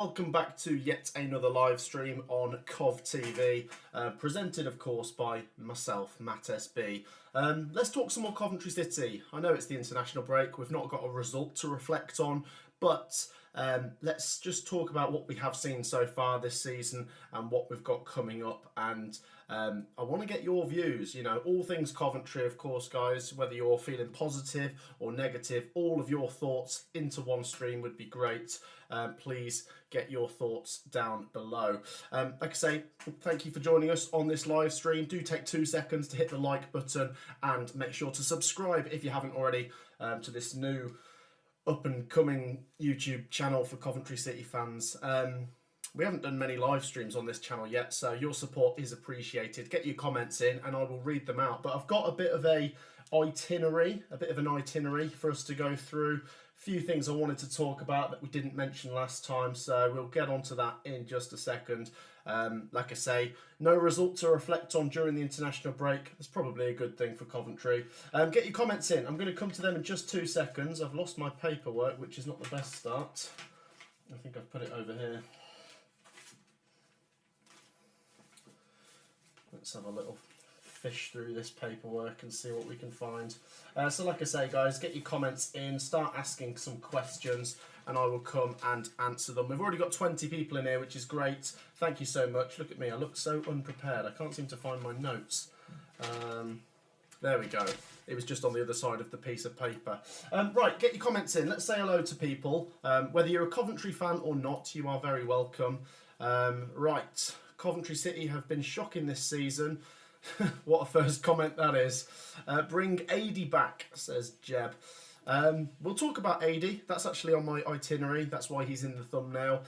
Welcome back to yet another live stream on Cov TV, presented of course by myself, Matt SB. Let's talk some more Coventry City. I know it's the international break, we've not got a result to reflect on, but let's just talk about what we have seen so far this season and what we've got coming up. And I want to get your views, you know, all things Coventry, of course, guys, whether you're feeling positive or negative, all of your thoughts into one stream would be great. Please get your thoughts down below. Like I say, thank you for joining us on this live stream. Do take 2 seconds to hit the like button and make sure to subscribe if you haven't already to this new up and coming YouTube channel for Coventry City fans. We haven't done many live streams on this channel yet, so your support is appreciated. Get your comments in and I will read them out. But I've got a bit of an itinerary for us to go through. A few things I wanted to talk about that we didn't mention last time, so we'll get onto that in just a second. Like I say, no result to reflect on during the international break. That's probably a good thing for Coventry. Get your comments in. I'm going to come to them in just 2 seconds. I've lost my paperwork, which is not the best start. I think I've put it over here. Let's have a little fish through this paperwork and see what we can find. So like I say, guys, get your comments in, start asking some questions and I will come and answer them. We've already got 20 people in here, which is great. Thank you so much. Look at me, I look so unprepared. I can't seem to find my notes. There we go. It was just on the other side of the piece of paper. Right, get your comments in. Let's say hello to people. Whether you're a Coventry fan or not, you are very welcome. Right, Coventry City have been shocking this season. What a first comment that is. Bring AD back, says Jeb. We'll talk about AD. That's actually on my itinerary. That's why he's in the thumbnail.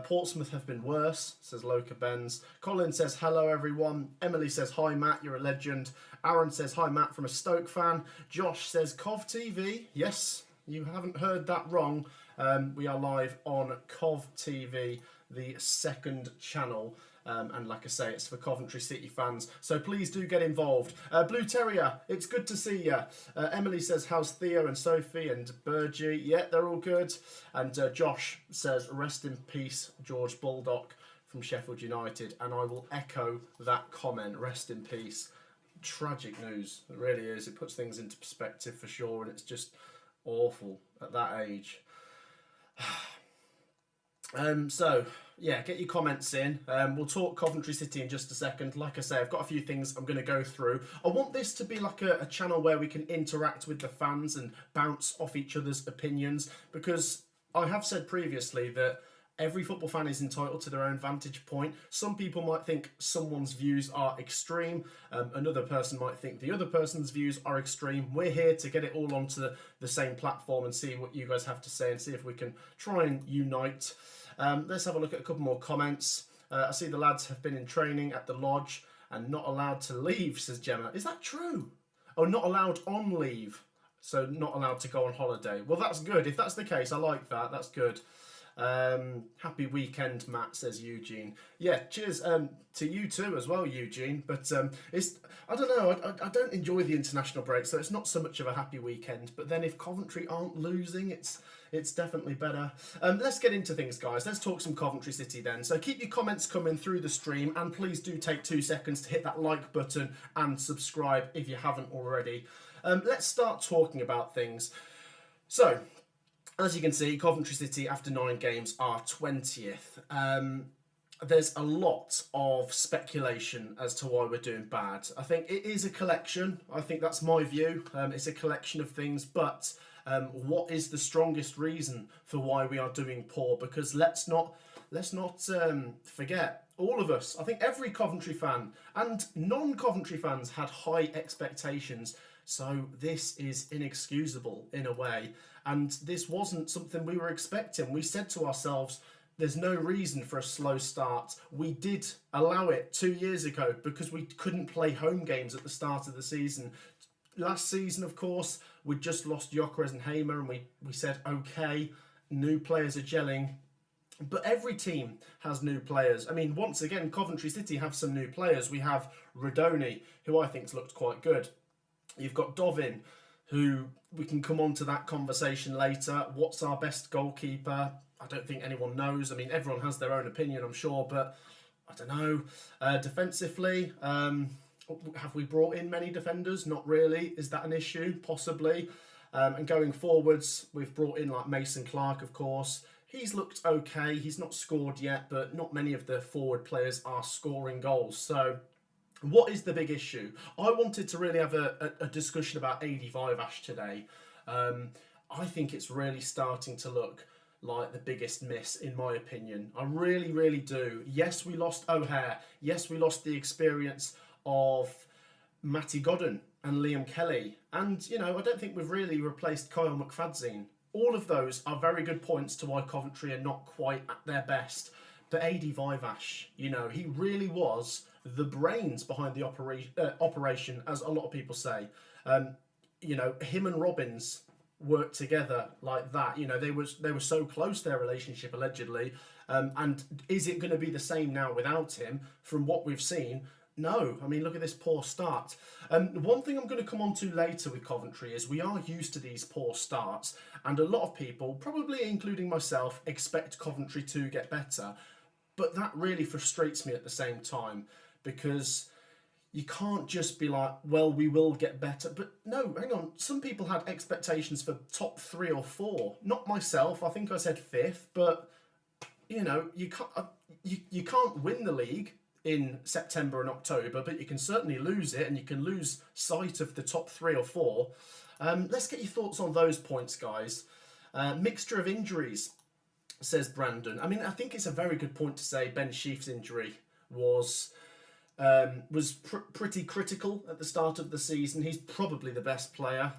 Portsmouth have been worse, says Loca Benz. Colin says, hello everyone. Emily says, hi Matt, you're a legend. Aaron says, hi Matt, from a Stoke fan. Josh says, Cov TV. Yes, you haven't heard that wrong. We are live on Cov TV, the second channel. And like I say, it's for Coventry City fans, so please do get involved. Blue Terrier, it's good to see you. Emily says, how's Theo and Sophie and Burgie? Yeah, they're all good. And Josh says, rest in peace, George Baldock from Sheffield United. And I will echo that comment, rest in peace. Tragic news, it really is. It puts things into perspective for sure, and it's just awful at that age. So, yeah, get your comments in. We'll talk Coventry City in just a second. Like I say, I've got a few things I'm going to go through. I want this to be like a channel where we can interact with the fans and bounce off each other's opinions, because I have said previously that every football fan is entitled to their own vantage point. Some people might think someone's views are extreme. Another person might think the other person's views are extreme. We're here to get it all onto the same platform and see what you guys have to say and see if we can try and unite. Let's have a look at a couple more comments. I see the lads have been in training at the lodge and not allowed to leave, says Gemma. Is that true? Oh, not allowed on leave. So not allowed to go on holiday. Well, that's good. If that's the case, I like that. That's good. Happy weekend, Matt, says Eugene. Yeah, cheers to you too as well, Eugene. But it's, I don't know, I don't enjoy the international break, so it's not so much of a happy weekend. But then if Coventry aren't losing, it's definitely better. Let's get into things, guys. Let's talk some Coventry City then. So keep your comments coming through the stream, and please do take 2 seconds to hit that like button and subscribe if you haven't already. Let's start talking about things. So, as you can see, Coventry City, after 9 games, are 20th. There's a lot of speculation as to why we're doing bad. I think it is a collection. I think that's my view. It's a collection of things, but what is the strongest reason for why we are doing poor? Because let's not forget, all of us, I think every Coventry fan and non-Coventry fans had high expectations. So this is inexcusable in a way. And this wasn't something we were expecting. We said to ourselves, there's no reason for a slow start. We did allow it 2 years ago because we couldn't play home games at the start of the season. Last season, of course, we just lost Gyökeres and Hamer, and we said, okay, new players are gelling. But every team has new players. I mean, once again, Coventry City have some new players. We have Rodoni, who I think's looked quite good. You've got Dovin, who we can come on to that conversation later. What's our best goalkeeper? I don't think anyone knows. I mean, everyone has their own opinion, I'm sure, but I don't know. Defensively, have we brought in many defenders? Not really. Is that an issue? Possibly. And going forwards, we've brought in like Mason Clark, of course. He's looked okay. He's not scored yet, but not many of the forward players are scoring goals. So what is the big issue? I wanted to really have a discussion about 85 Ash today. I think it's really starting to look like the biggest miss, in my opinion. I really, really do. Yes, we lost O'Hare. Yes, we lost the experience of Matty Godden and Liam Kelly. And, you know, I don't think we've really replaced Kyle McFadzean. All of those are very good points to why Coventry are not quite at their best. But AD Vivash, you know, he really was the brains behind the operation, as a lot of people say. You know, him and Robbins worked together like that. You know, they were so close, their relationship, allegedly. And is it going to be the same now without him? From what we've seen, no. I mean, look at this poor start. One thing I'm going to come on to later with Coventry is we are used to these poor starts, and a lot of people, probably including myself, expect Coventry to get better. But that really frustrates me at the same time, because you can't just be like, well, we will get better. But no, hang on. Some people had expectations for top 3 or 4. Not myself. I think I said 5th. But, you know, you can't win the league in September and October, but you can certainly lose it, and you can lose sight of the top 3 or 4. Let's get your thoughts on those points, guys. Mixture of injuries, says Brandon. I mean, I think it's a very good point to say Ben Sheaf's injury was pretty critical at the start of the season. He's probably the best player,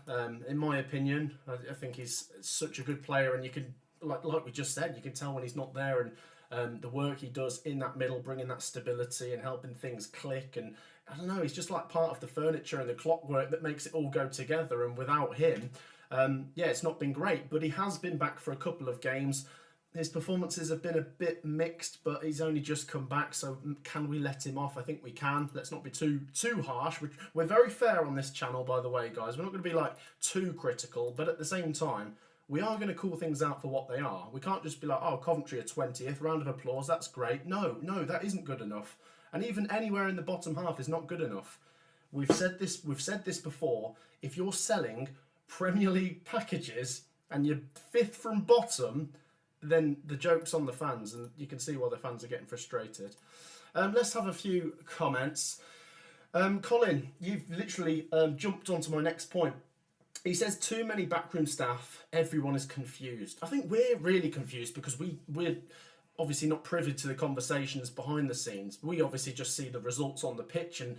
in my opinion. I think he's such a good player, and you can, like we just said, you can tell when he's not there, and the work he does in that middle, bringing that stability and helping things click. And I don't know, he's just like part of the furniture and the clockwork that makes it all go together. And without him, yeah, it's not been great, but he has been back for a couple of games. His performances have been a bit mixed, but he's only just come back, so can we let him off? I think we can. Let's not be too harsh. We're very fair on this channel, by the way, guys. We're not going to be like too critical, but at the same time, we are going to call things out for what they are. We can't just be like, oh, Coventry are 20th, round of applause, that's great. No, that isn't good enough. And even anywhere in the bottom half is not good enough. We've said this before. If you're selling Premier League packages and you're 5th from bottom, then the joke's on the fans, and you can see why the fans are getting frustrated. Let's have a few comments. Colin, you've literally jumped onto my next point. He says, too many backroom staff, everyone is confused. I think we're really confused because we're obviously not privy to the conversations behind the scenes. We obviously just see the results on the pitch and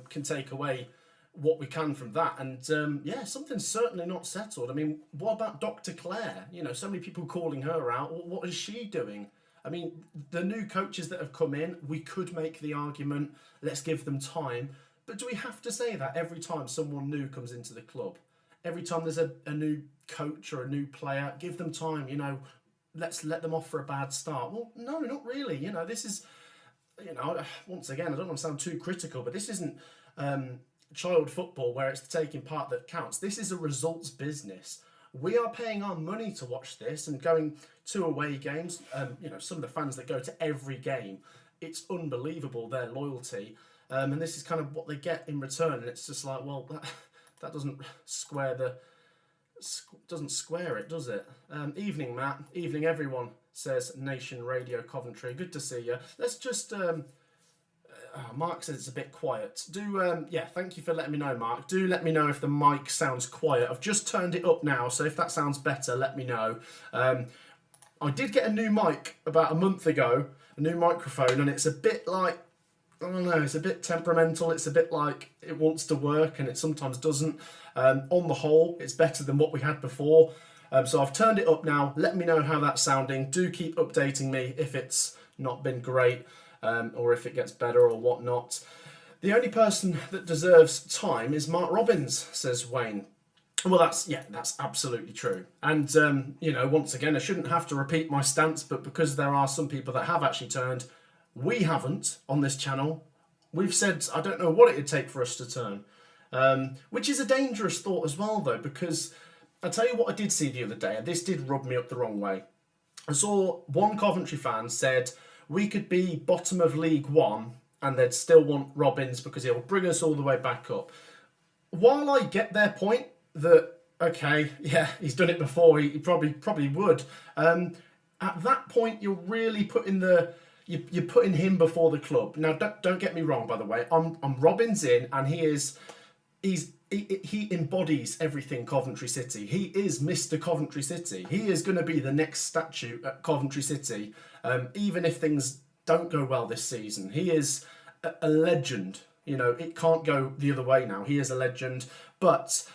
can take away what we can from that. And yeah, something's certainly not settled. I mean, what about Dr. Claire? You know, so many people calling her out. What is she doing? I mean, the new coaches that have come in, we could make the argument, let's give them time. But do we have to say that every time someone new comes into the club? Every time there's a new coach or a new player, give them time, you know, let's let them off for a bad start. Well, no, not really. You know, this is, you know, once again, I don't want to sound too critical, but this isn't child football where it's the taking part that counts. This is a results business. We are paying our money to watch this and going to away games. You know, some of the fans that go to every game, it's unbelievable, their loyalty. And this is kind of what they get in return. And it's just like, well, that doesn't square it, does it? Evening, Matt. Evening, everyone, says Nation Radio Coventry. Good to see you. Let's just... Mark says it's a bit quiet. Yeah, thank you for letting me know, Mark. Do let me know if the mic sounds quiet. I've just turned it up now, so if that sounds better, let me know. I did get a new mic about a month ago, a new microphone, and it's a bit like, I don't know, it's a bit temperamental. It's a bit like it wants to work and it sometimes doesn't. On the whole, it's better than what we had before. So I've turned it up now. Let me know how that's sounding. Do keep updating me if it's not been great. Or if it gets better or whatnot. The only person that deserves time is Mark Robbins, says Wayne. Well, that's absolutely true. And, you know, once again, I shouldn't have to repeat my stance, but because there are some people that have actually turned, we haven't on this channel. We've said, I don't know what it would take for us to turn, which is a dangerous thought as well, though, because I tell you what I did see the other day, and this did rub me up the wrong way. I saw one Coventry fan said we could be bottom of League One and they'd still want Robins because he'll bring us all the way back up. While I get their point that, okay, yeah, he's done it before, he probably would. At that point, you're really putting you're putting him before the club. Now, don't get me wrong, by the way. I'm Robins in, and he embodies everything Coventry City. He is Mr. Coventry City. He is going to be the next statue at Coventry City, even if things don't go well this season. He is a legend. You know, it can't go the other way now. He is a legend. But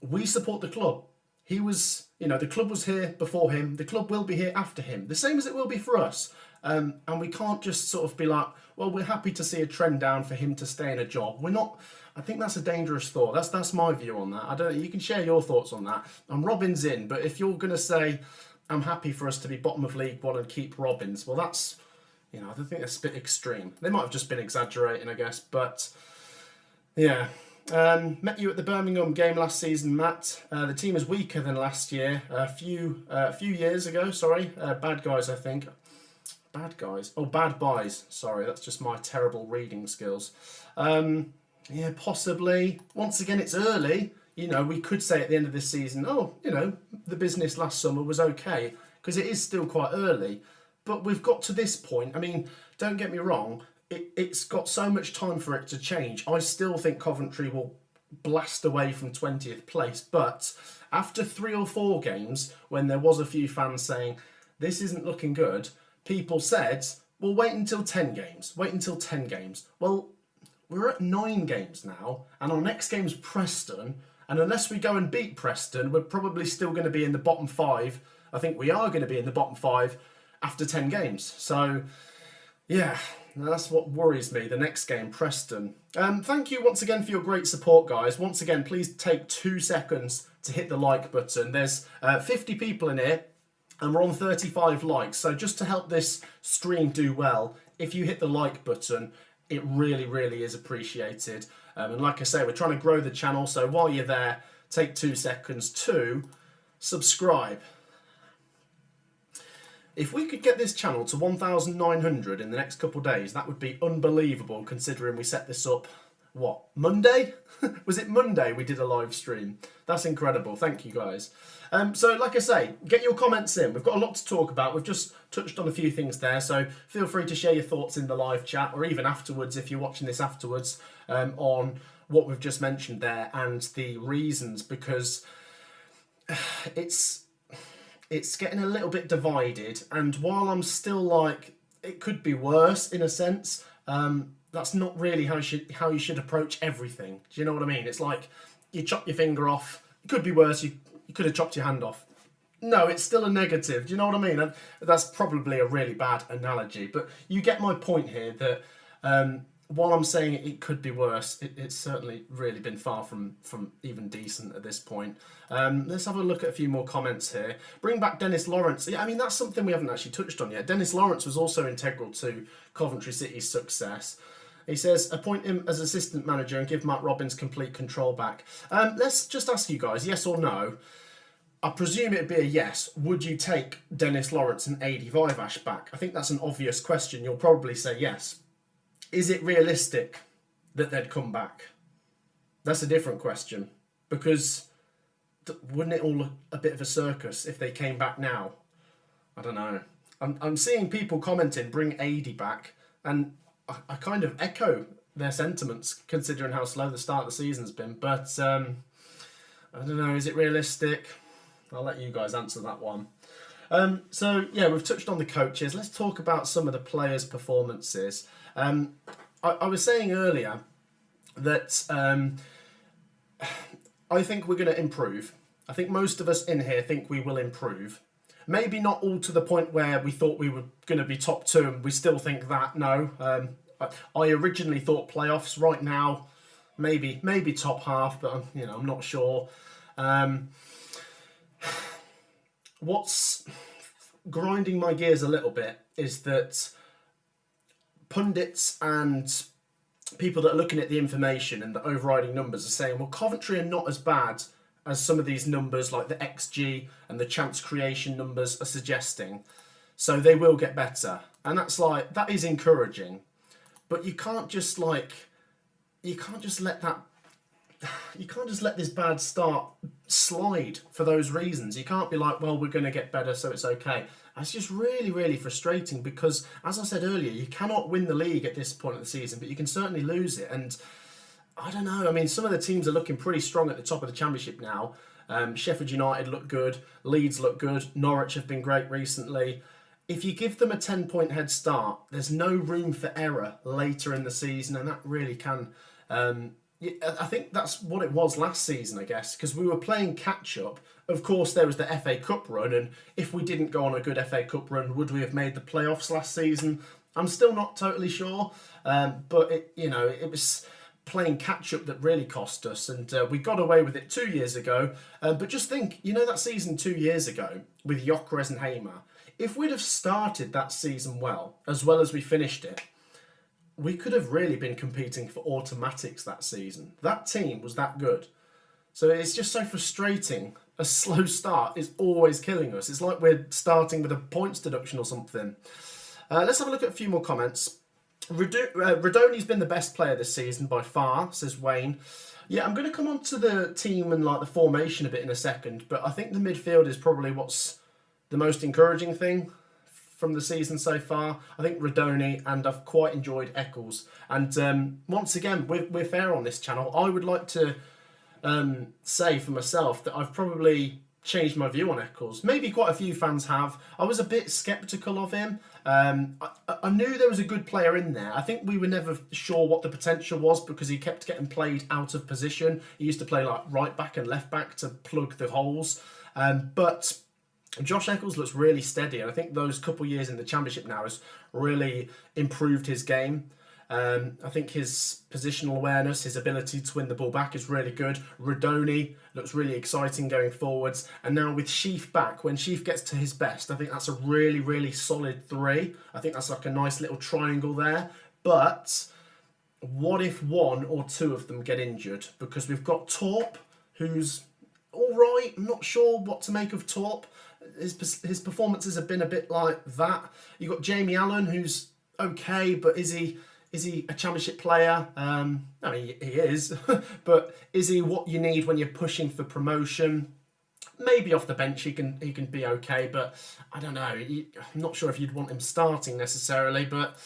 we support the club. He was, you know, the club was here before him. The club will be here after him. The same as it will be for us. And we can't just sort of be like, well, we're happy to see a trend down for him to stay in a job. We're not. I think that's a dangerous thought. That's my view on that. I don't. You can share your thoughts on that. I'm Robins in, but if you're going to say I'm happy for us to be bottom of League One and keep Robins, well, that's, you know, I think that's a bit extreme. They might have just been exaggerating, I guess, but yeah. Met you at the Birmingham game last season, Matt. The team is weaker than last year. A few years ago, sorry. Bad guys, I think. Bad guys. Oh, bad buys. Sorry, that's just my terrible reading skills. Yeah, possibly. Once again, it's early. You know, we could say at the end of this season, oh, you know, the business last summer was okay, because it is still quite early. But we've got to this point. I mean, don't get me wrong. It's got so much time for it to change. I still think Coventry will blast away from 20th place. But after 3 or 4 games, when there was a few fans saying, this isn't looking good, people said, well, wait until 10 games. Wait until 10 games. Well, we're at 9 games now, and our next game's Preston. And unless we go and beat Preston, we're probably still going to be in the bottom 5. I think we are going to be in the bottom 5 after 10 games. So, yeah, that's what worries me. The next game, Preston. Thank you once again for your great support, guys. Once again, please take 2 seconds to hit the like button. There's 50 people in here, and we're on 35 likes. So just to help this stream do well, if you hit the like button, it really, really is appreciated. And like I say, we're trying to grow the channel. So while you're there, take 2 seconds to subscribe. If we could get this channel to 1,900 in the next couple of days, that would be unbelievable, considering we set this up, what, Monday? Was it Monday we did a live stream? That's incredible. Thank you, guys. So, like I say, get your comments in. We've got a lot to talk about. We've just touched on a few things there, so feel free to share your thoughts in the live chat, or even afterwards, if you're watching this afterwards, on what we've just mentioned there and the reasons, because it's getting a little bit divided, and while I'm still like, it could be worse in a sense, that's not really how you should approach everything. Do you know what I mean? It's like you chop your finger off. It could be worse. You could have chopped your hand off. No, it's still a negative. Do you know what I mean? And that's probably a really bad analogy, but you get my point here that while I'm saying it could be worse, it's certainly really been far from even decent at this point. Let's have a look at a few more comments here. Bring back Dennis Lawrence. Yeah, I mean, that's something we haven't actually touched on yet. Dennis Lawrence was also integral to Coventry City's success. He says, appoint him as assistant manager and give Matt Robins complete control back. Let's just ask you guys, yes or no? I presume it'd be a yes. Would you take Dennis Lawrence and Adi Vivash back? I think that's an obvious question. You'll probably say yes. Is it realistic that they'd come back? That's a different question, because wouldn't it all look a bit of a circus if they came back now? I don't know. I'm seeing people commenting, bring Adi back, and I kind of echo their sentiments considering how slow the start of the season's been. But I don't know, is it realistic? I'll let you guys answer that one. So, yeah, we've touched on the coaches. Let's talk about some of the players' performances. I was saying earlier that I think we're going to improve. I think most of us in here think we will improve. Maybe not all to the point where we thought we were going to be top 2 and we still think that, no. I originally thought playoffs. Right now, maybe top half, but I'm not sure. What's grinding my gears a little bit is that pundits and people that are looking at the information and the overriding numbers are saying, well, Coventry are not as bad as some of these numbers like the XG and the chance creation numbers are suggesting. So they will get better, and that is encouraging. But you can't just let this bad start slide for those reasons. You can't be like, well, we're going to get better, so it's okay. It's just really, really frustrating because, as I said earlier, you cannot win the league at this point of the season, but you can certainly lose it. And I don't know. I mean, some of the teams are looking pretty strong at the top of the Championship now. Sheffield United look good. Leeds look good. Norwich have been great recently. If you give them a 10-point head start, there's no room for error later in the season, and that really can... I think that's what it was last season, I guess, because we were playing catch-up. Of course, there was the FA Cup run, and if we didn't go on a good FA Cup run, would we have made the playoffs last season? I'm still not totally sure, but it was playing catch-up that really cost us, and we got away with it 2 years ago. But just think, that season 2 years ago with Gyökeres and Hamer, if we'd have started that season well as we finished it, we could have really been competing for automatics that season. That team was that good. So it's just so frustrating. A slow start is always killing us. It's like we're starting with a points deduction or something. Let's have a look at a few more comments. Radoni's been the best player this season by far, says Wayne. Yeah, I'm going to come on to the team and the formation a bit in a second, but I think the midfield is probably what's the most encouraging thing from the season so far. I think Radoni, and I've quite enjoyed Eccles. And once again, we're fair on this channel. I would like to say for myself that I've probably changed my view on Eccles. Maybe quite a few fans have. I was a bit sceptical of him. I knew there was a good player in there. I think we were never sure what the potential was because he kept getting played out of position. He used to play like right back and left back to plug the holes. But Josh Eccles looks really steady, and I think those couple years in the Championship now has really improved his game. I think his positional awareness, his ability to win the ball back is really good. Radoni looks really exciting going forwards. And now with Sheaf back, when Sheaf gets to his best, I think that's a really, really solid three. I think that's like a nice little triangle there. But what if one or two of them get injured? Because we've got Torp, who's all right. I'm not sure what to make of Torp. His performances have been a bit like that. You've got Jamie Allen, who's okay, but is he a Championship player? I mean, he is, but is he what you need when you're pushing for promotion? Maybe off the bench he can be okay, but I don't know. I'm not sure if you'd want him starting necessarily, but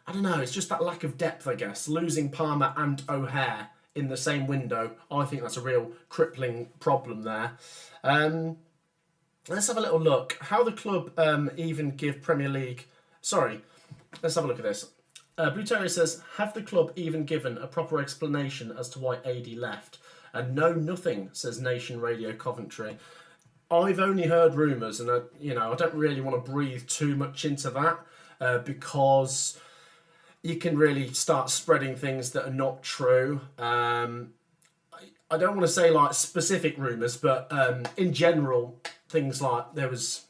I don't know. It's just that lack of depth, I guess. Losing Palmer and O'Hare in the same window, I think that's a real crippling problem there. Let's have a little look. How the club even give Premier League... Sorry, let's have a look at this. Blue Terrier says, have the club even given a proper explanation as to why AD left? And no, nothing, says Nation Radio Coventry. I've only heard rumours, and I don't really want to breathe too much into that because you can really start spreading things that are not true. I don't want to say like specific rumours, but in general, things like there was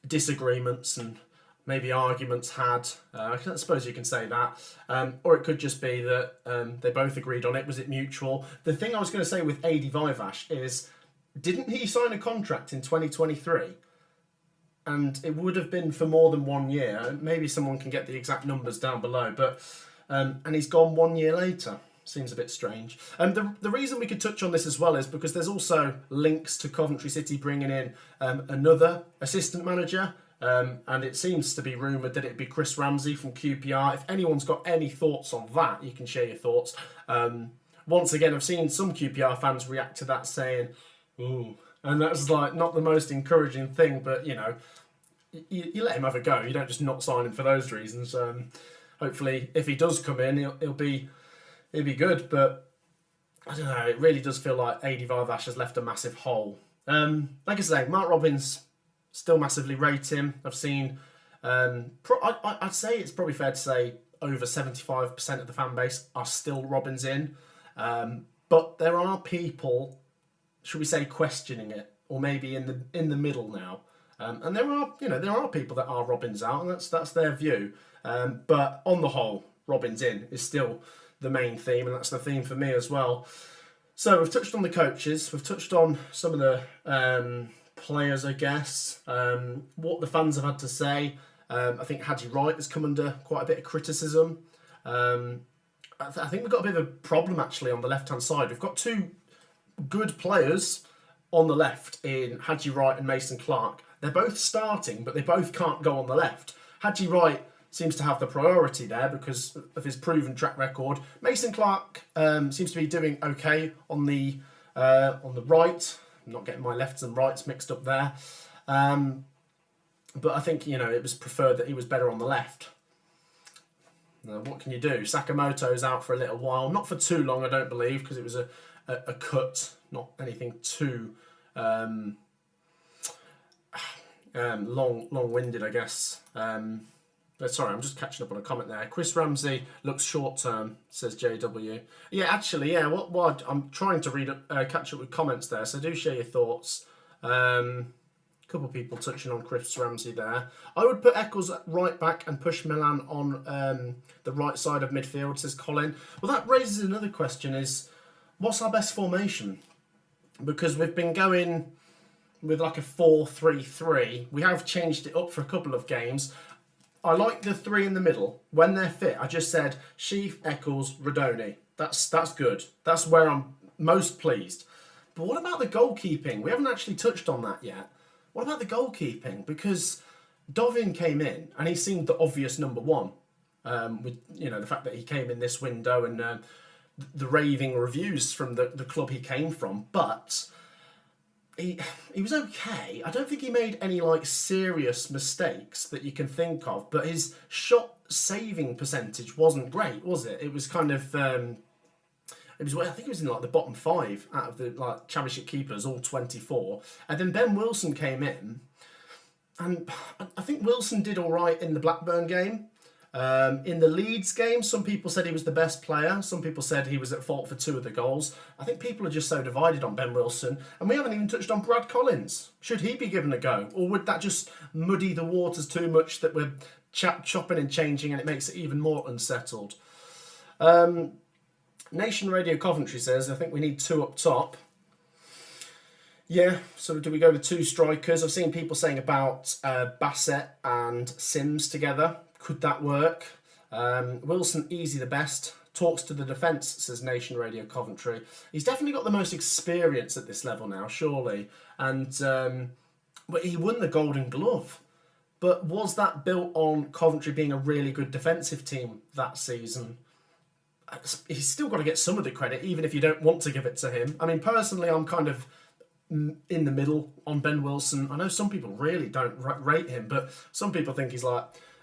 disagreements and maybe arguments had. I suppose you can say that. Or it could just be that they both agreed on it. Was it mutual? The thing I was going to say with Adi Vivash is, didn't he sign a contract in 2023? And it would have been for more than 1 year. Maybe someone can get the exact numbers down below. But and he's gone 1 year later. Seems a bit strange. The reason we could touch on this as well is because there's also links to Coventry City bringing in another assistant manager. And it seems to be rumoured that it'd be Chris Ramsey from QPR. If anyone's got any thoughts on that, you can share your thoughts. Once again, I've seen some QPR fans react to that saying, ooh. And that's like not the most encouraging thing, but you let him have a go. You don't just not sign him for those reasons. Hopefully, if he does come in, he'll be good. But I don't know. It really does feel like Adi Vivash has left a massive hole. Like I say, Mark Robins still massively rate him. I've seen. I'd say it's probably fair to say over 75% of the fan base are still Robins in. But there are people, should we say, questioning it, or maybe in the middle now. And there are people that are Robins out, and that's their view. But on the whole, Robins in is still the main theme, and that's the theme for me as well. So we've touched on the coaches, we've touched on some of the players, I guess, what the fans have had to say. I think Haji Wright has come under quite a bit of criticism. I think we've got a bit of a problem actually on the left-hand side. We've got two good players on the left in Haji Wright and Mason Clark. They're both starting, but they both can't go on the left. Haji Wright seems to have the priority there because of his proven track record. Mason Clark seems to be doing okay on the right. I'm not getting my lefts and rights mixed up there. But I think, it was preferred that he was better on the left. Now, what can you do? Sakamoto's out for a little while. Not for too long, I don't believe, because it was a cut, not anything too long-winded, I guess. Sorry, I'm just catching up on a comment there. Chris Ramsey looks short-term, says JW. Yeah, actually, yeah. What I'm trying to catch up with comments there, so do share your thoughts. Couple of people touching on Chris Ramsey there. I would put Eccles at right back and push Milan on the right side of midfield, says Colin. Well, that raises another question: is what's our best formation? Because we've been going with like a 4-3-3. We have changed it up for a couple of games. I like the three in the middle. When they're fit, I just said Sheaf, Eccles, Rodoni. That's good. That's where I'm most pleased. But what about the goalkeeping? We haven't actually touched on that yet. What about the goalkeeping? Because Dovin came in and he seemed the obvious number one. With the fact that he came in this window and the raving reviews from the club he came from, but he was okay. I don't think he made any serious mistakes that you can think of. But his shot saving percentage wasn't great, was it? It was kind of. I think it was in the bottom 5 out of the championship keepers, all 24. And then Ben Wilson came in, and I think Wilson did all right in the Blackburn game. In the Leeds game, some people said he was the best player. Some people said he was at fault for 2 of the goals. I think people are just so divided on Ben Wilson. And we haven't even touched on Brad Collins. Should he be given a go? Or would that just muddy the waters too much that we're chopping and changing and it makes it even more unsettled? Nation Radio Coventry says, I think we need 2 up top. Yeah, so do we go with 2 strikers? I've seen people saying about Bassett and Sims together. Could that work? Wilson, easy the best. Talks to the defence, says Nation Radio Coventry. He's definitely got the most experience at this level now, surely. And but he won the Golden Glove. But was that built on Coventry being a really good defensive team that season? He's still got to get some of the credit, even if you don't want to give it to him. I mean, personally, I'm kind of in the middle on Ben Wilson. I know some people really don't rate him, but some people think he's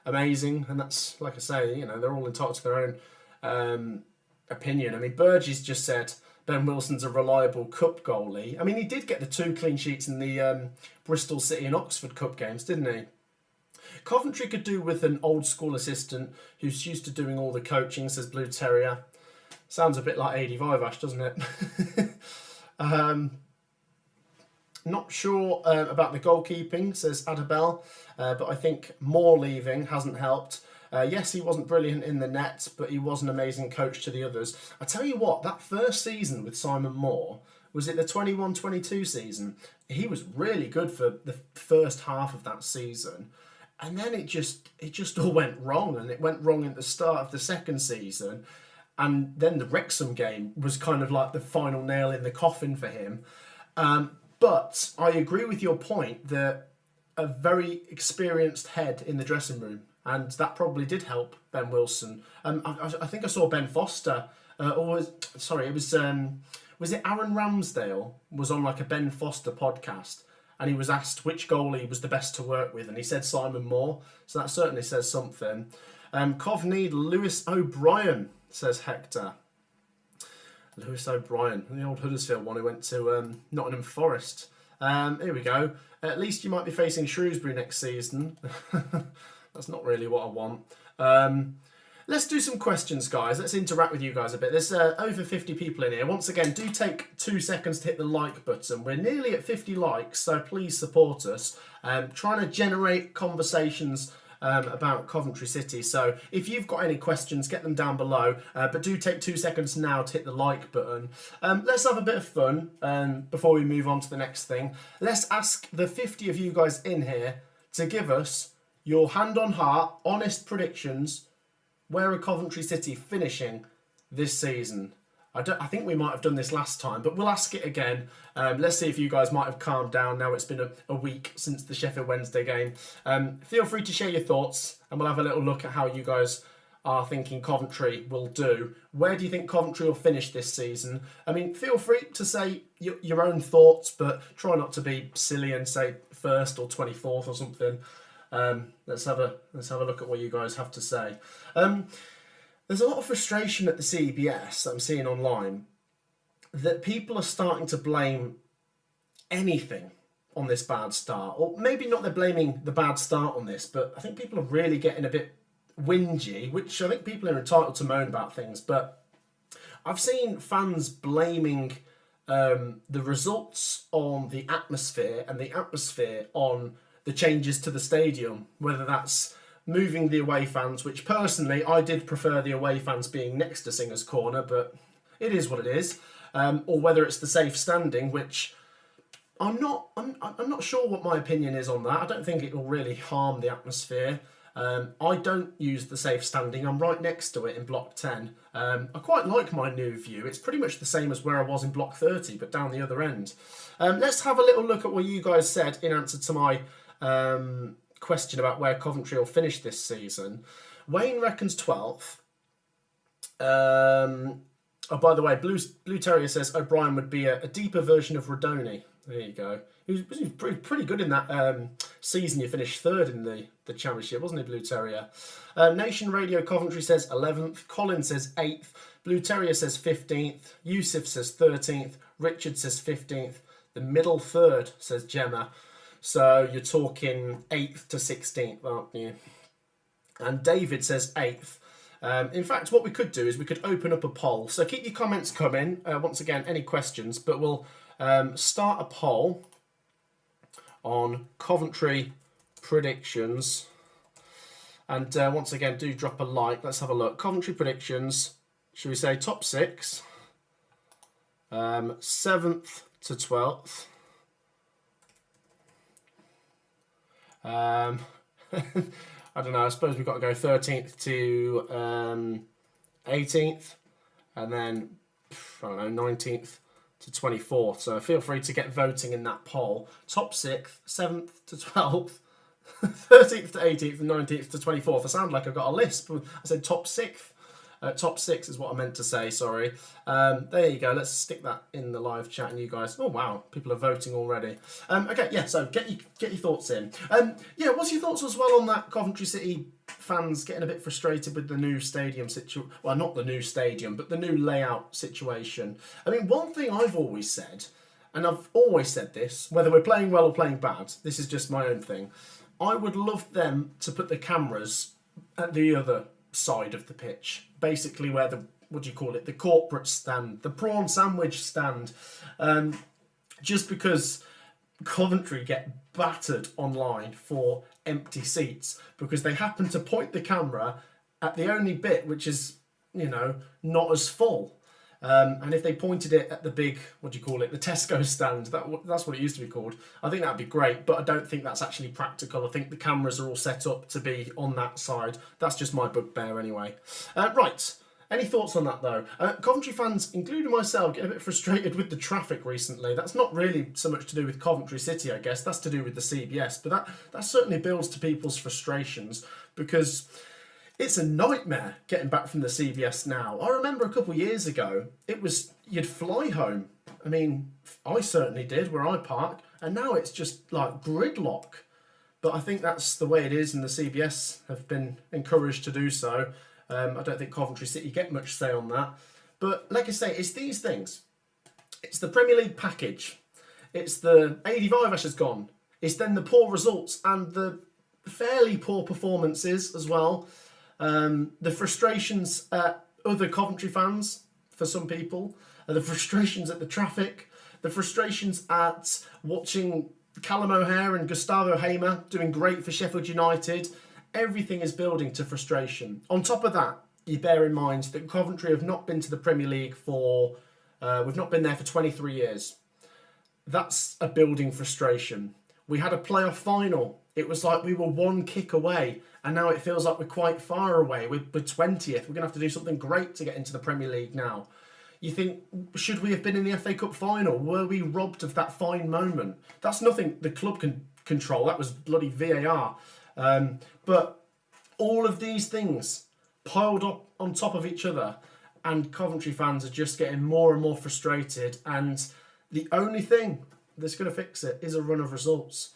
amazing, and that's, like I say, they're all entitled to their own opinion. I mean, Burgess just said Ben Wilson's a reliable cup goalie. I mean, he did get the 2 clean sheets in the Bristol City and Oxford Cup games, didn't he? Coventry could do with an old school assistant who's used to doing all the coaching, says Blue Terrier. Sounds a bit like Adi Vivash, doesn't it? Not sure about the goalkeeping, says Adabel, but I think Moore leaving hasn't helped. Yes, he wasn't brilliant in the net, but he was an amazing coach to the others. I tell you what, that first season with Simon Moore, was it the 21-22 season? He was really good for the first half of that season. And then it just all went wrong, and it went wrong at the start of the second season. And then the Wrexham game was kind of like the final nail in the coffin for him. But I agree with your point that a very experienced head in the dressing room, and that probably did help Ben Wilson. I think I saw Ben Foster, was it Aaron Ramsdale was on a Ben Foster podcast, and he was asked which goalie was the best to work with, and he said Simon Moore. So that certainly says something. Cov need Lewis O'Brien, says Hector. Lewis O'Brien, the old Huddersfield one who went to Nottingham Forest. Here we go. At least you might be facing Shrewsbury next season. That's not really what I want. Let's do some questions, guys. Let's interact with you guys a bit. There's over 50 people in here. Once again, do take 2 seconds to hit the like button. We're nearly at 50 likes, so please support us. Trying to generate conversations about Coventry City. So if you've got any questions, get them down below. But do take 2 seconds now to hit the like button. Let's have a bit of fun before we move on to the next thing. Let's ask the 50 of you guys in here to give us your hand on heart, honest predictions. Where are Coventry City finishing this season? I think we might have done this last time, but we'll ask it again. Let's see if you guys might have calmed down now it's been a week since the Sheffield Wednesday game. Feel free to share your thoughts and we'll have a little look at how you guys are thinking Coventry will do. Where do you think Coventry will finish this season? I mean, feel free to say your own thoughts, but try not to be silly and say 1st or 24th or something. Let's have a look at what you guys have to say. There's a lot of frustration at the CBS that I'm seeing online that people are starting to blame anything on this bad start. Or maybe not they're blaming the bad start on this, but I think people are really getting a bit whingy, which I think people are entitled to moan about things. But I've seen fans blaming the results on the atmosphere and the atmosphere on the changes to the stadium, whether that's moving the away fans, which personally I did prefer the away fans being next to Singers Corner, but it is what it is, or whether it's the safe standing, which I'm not sure what my opinion is on that. I don't think it will really harm the atmosphere. I don't use the safe standing. I'm right next to it in block 10. I quite like my new view. It's pretty much the same as where I was in block 30, but down the other end. Let's have a little look at what you guys said in answer to my question about where Coventry will finish this season. Wayne reckons 12th. Oh, by the way, Blue Terrier says O'Brien would be a deeper version of Rodoni. There you go. He was pretty good in that season. You finished 3rd in the Championship, wasn't he, Blue Terrier? Nation Radio Coventry says 11th. Colin says 8th. Blue Terrier says 15th. Yusuf says 13th. Richard says 15th. The middle third, says Gemma. So you're talking 8th to 16th, aren't you? And David says 8th. In fact, what we could do is we could open up a poll. So keep your comments coming. Once again, any questions, but we'll start a poll on Coventry predictions. And once again, do drop a like. Let's have a look. Coventry predictions. Should we say top 6? 7th to 12th. I don't know, I suppose we've got to go 13th to 18th, and then, I don't know, 19th to 24th. So feel free to get voting in that poll. Top 6th, 7th to 12th, 13th to 18th, and 19th to 24th. I sound like I've got a lisp. I said top 6th. Top 6 is what I meant to say, sorry. There you go, let's stick that in the live chat and you guys, oh wow, people are voting already. Okay, yeah, so get your thoughts in. Yeah, what's your thoughts as well on that Coventry City fans getting a bit frustrated with the new stadium situation? Well, not the new stadium, but the new layout situation. I mean, one thing I've always said, and I've always said this, whether we're playing well or playing bad, this is just my own thing, I would love them to put the cameras at the other side of the pitch, basically where the, what do you call it, the corporate stand, the prawn sandwich stand, just because Coventry get battered online for empty seats because they happen to point the camera at the only bit which is, you know, not as full. And if they pointed it at the big, what do you call it, the Tesco stand, that's what it used to be called, I think that'd be great, but I don't think that's actually practical. I think the cameras are all set up to be on that side. That's just my bugbear anyway. Right, any thoughts on that though? Coventry fans, including myself, get a bit frustrated with the traffic recently. That's not really so much to do with Coventry City, I guess, that's to do with the CBS, but that certainly builds to people's frustrations because it's a nightmare getting back from the CBS now. I remember a couple of years ago, it was, you'd fly home. I mean, I certainly did where I park, and now it's just like gridlock. But I think that's the way it is, and the CBS have been encouraged to do so. I don't think Coventry City get much say on that. But like I say, it's these things. It's the Premier League package. It's the 85 Ash has gone. It's then the poor results and the fairly poor performances as well. The frustrations at other Coventry fans, for some people, the frustrations at the traffic, the frustrations at watching Callum O'Hare and Gustavo Hamer doing great for Sheffield United, everything is building to frustration. On top of that, you bear in mind that Coventry have not been to the Premier League we've not been there for 23 years. That's a building frustration. We had a playoff final. It was like we were one kick away, and now it feels like we're quite far away. We're 20th. We're going to have to do something great to get into the Premier League now. You think, should we have been in the FA Cup final? Were we robbed of that fine moment? That's nothing the club can control. That was bloody VAR. But all of these things piled up on top of each other, and Coventry fans are just getting more and more frustrated, and the only thing that's going to fix it is a run of results.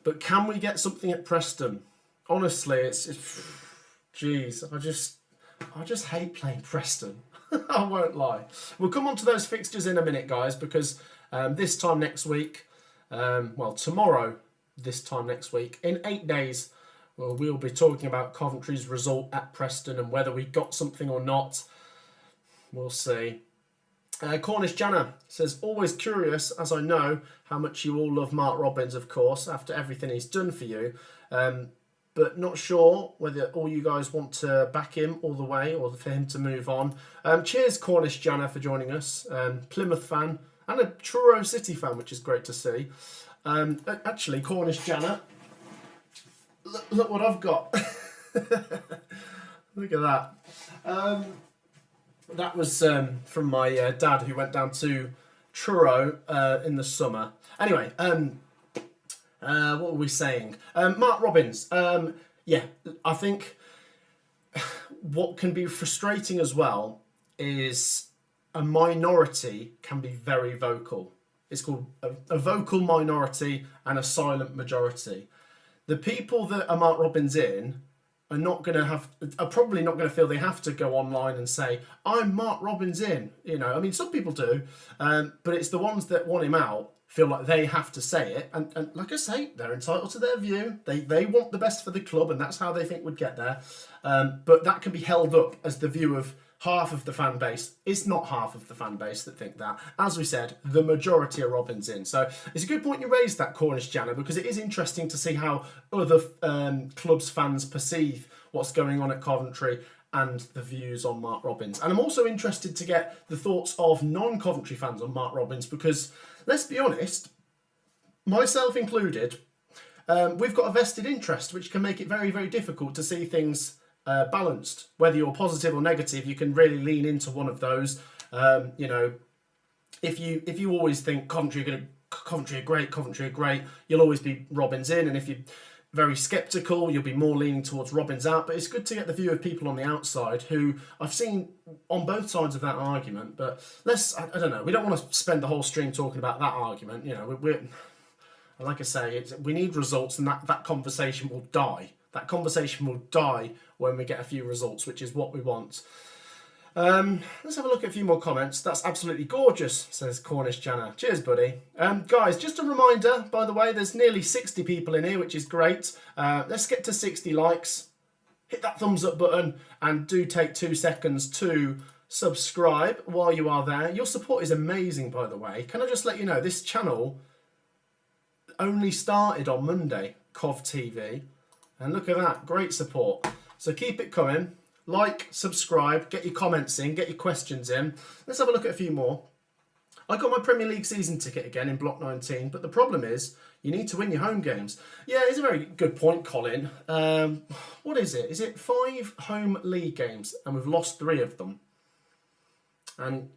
But can we get something at Preston? Honestly, it's jeez, I just hate playing Preston. I won't lie. We'll come on to those fixtures in a minute, guys, because this time next week, tomorrow, this time next week, in 8 days, we'll be talking about Coventry's result at Preston and whether we got something or not. We'll see. Cornish Jana says, always curious, as I know how much you all love Mark Robins, of course, after everything he's done for you. But not sure whether all you guys want to back him all the way or for him to move on. Cheers, Cornish Jana, for joining us. Plymouth fan and a Truro City fan, which is great to see. Actually, Cornish Jana, look what I've got. Look at that. That was from my dad, who went down to Truro in the summer. Anyway, what were we saying? Mark Robins. I think what can be frustrating as well is a minority can be very vocal. It's called a vocal minority and a silent majority. The people that are Mark Robins in are probably not going to feel they have to go online and say, I'm Mark Robins in. You know, I mean, some people do, but it's the ones that want him out feel like they have to say it. And like I say, they're entitled to their view. They want the best for the club, and that's how they think we'd get there. But that can be held up as the view of half of the fan base. It's not half of the fan base that think that. As we said, the majority are Robins in. So it's a good point you raised that, Cornish Jana, because it is interesting to see how other clubs' fans perceive what's going on at Coventry and the views on Mark Robins. And I'm also interested to get the thoughts of non-Coventry fans on Mark Robins, because let's be honest, myself included, we've got a vested interest, which can make it very, very difficult to see things balanced. Whether you're positive or negative, you can really lean into one of those. You know, if you always think Coventry are great, you'll always be Robins in, and if you're very sceptical, you'll be more leaning towards Robins out. But it's good to get the view of people on the outside who I've seen on both sides of that argument. But I don't know, we don't want to spend the whole stream talking about that argument. You know, we're like I say, we need results, and that conversation will die. That conversation will die when we get a few results, which is what we want. Let's have a look at a few more comments. That's absolutely gorgeous, says Cornish Jana. Cheers, buddy. Guys, just a reminder, by the way, there's nearly 60 people in here, which is great. Let's get to 60 likes. Hit that thumbs up button, and do take 2 seconds to subscribe while you are there. Your support is amazing, by the way. Can I just let you know, this channel only started on Monday, Cov TV. And look at that, great support. So keep it coming. Like, subscribe, get your comments in, get your questions in. Let's have a look at a few more. I got my Premier League season ticket again in Block 19, but the problem is you need to win your home games. Yeah, it's a very good point, Colin. What is it? Is it 5 home league games, and we've lost 3 of them? And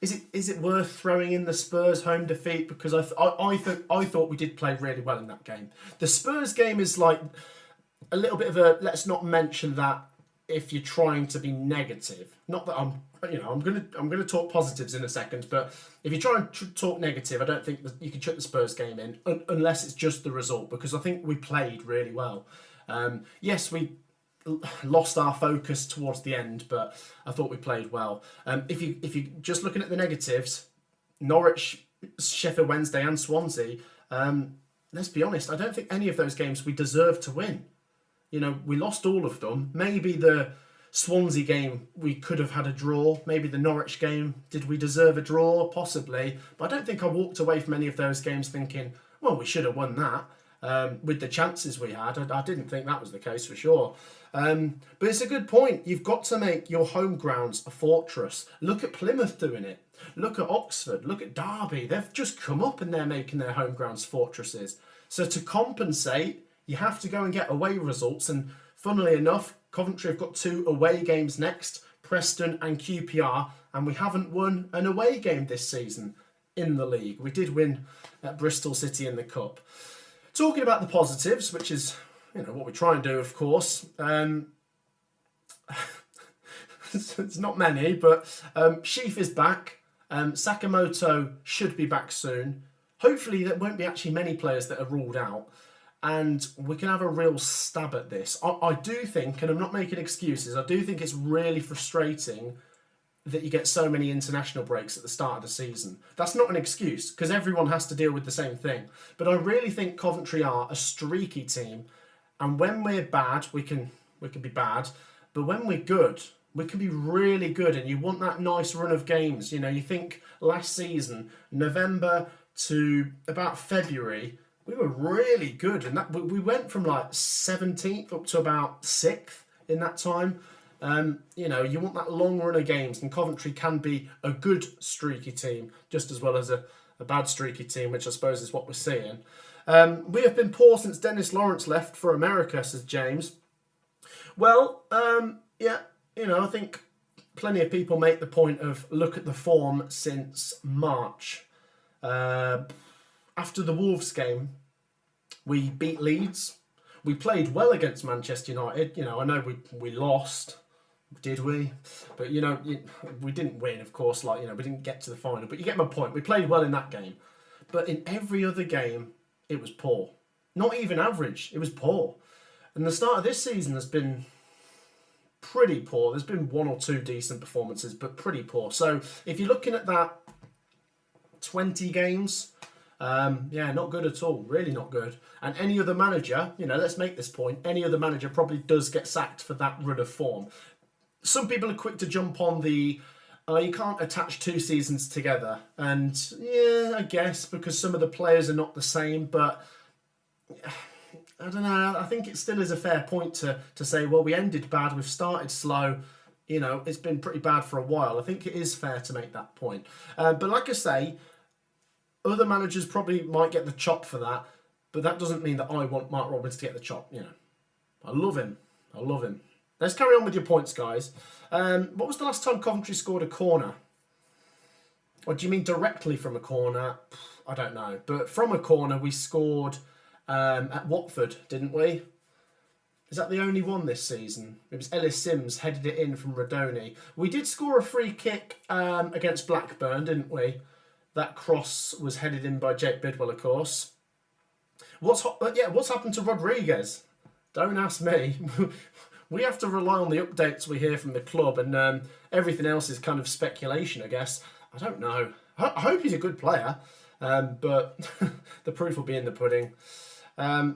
is it worth throwing in the Spurs home defeat? Because I thought we did play really well in that game. The Spurs game is like a little bit of a let's not mention that if you're trying to be negative. Not that I'm gonna talk positives in a second, but if you're trying to talk negative, I don't think that you can chuck the Spurs game in unless it's just the result, because I think we played really well. Yes, we lost our focus towards the end, but I thought we played well. If you're just looking at the negatives, Norwich, Sheffield Wednesday and Swansea, let's be honest, I don't think any of those games we deserve to win. You know, we lost all of them. Maybe the Swansea game, we could have had a draw. Maybe the Norwich game, did we deserve a draw? Possibly. But I don't think I walked away from any of those games thinking, well, we should have won that. with the chances we had. I didn't think that was the case for sure. But it's a good point. You've got to make your home grounds a fortress. Look at Plymouth doing it. Look at Oxford. Look at Derby. They've just come up and they're making their home grounds fortresses. So to compensate, you have to go and get away results. And funnily enough, Coventry have got 2 away games next, Preston and QPR, and we haven't won an away game this season in the league. We did win at Bristol City in the Cup. Talking about the positives, which is what we try and do, of course. It's not many, but Sheaf is back. Sakamoto should be back soon. Hopefully there won't be actually many players that are ruled out, and we can have a real stab at this. I do think, and I'm not making excuses, I do think it's really frustrating that you get so many international breaks at the start of the season. That's not an excuse, because everyone has to deal with the same thing. But I really think Coventry are a streaky team, and when we're bad, we can be bad, but when we're good, we can be really good, and you want that nice run of games. You think last season, November to about February, we were really good, and that we went from like 17th up to about 6th in that time. You want that long run of games, and Coventry can be a good streaky team just as well as a bad streaky team, which I suppose is what we're seeing. We have been poor since Dennis Lawrence left for America, says James. Well, I think plenty of people make the point of look at the form since March. After the Wolves game, we beat Leeds. We played well against Manchester United. I know we lost. Did we? But, we didn't win, of course. We didn't get to the final. But you get my point. We played well in that game. But in every other game, it was poor. Not even average. It was poor. And the start of this season has been pretty poor. There's been 1 or 2 decent performances, but pretty poor. So if you're looking at that 20 games, not good at all. Really not good. And any other manager, let's make this point, any other manager probably does get sacked for that run of form. Some people are quick to jump on the, you can't attach 2 seasons together. And yeah, I guess, because some of the players are not the same, but I don't know. I think it still is a fair point to say, well, we ended bad, we've started slow. It's been pretty bad for a while. I think it is fair to make that point. But like I say, other managers probably might get the chop for that, but that doesn't mean that I want Mark Robins to get the chop. I love him. Let's carry on with your points, guys. What was the last time Coventry scored a corner? Or do you mean directly from a corner? I don't know. But from a corner, we scored at Watford, didn't we? Is that the only one this season? It was Ellis Sims headed it in from Rodoni. We did score a free kick against Blackburn, didn't we? That cross was headed in by Jake Bidwell, of course. What's happened to Rodriguez? Don't ask me. We have to rely on the updates we hear from the club, and everything else is kind of speculation, I guess. I don't know. I hope he's a good player, but the proof will be in the pudding.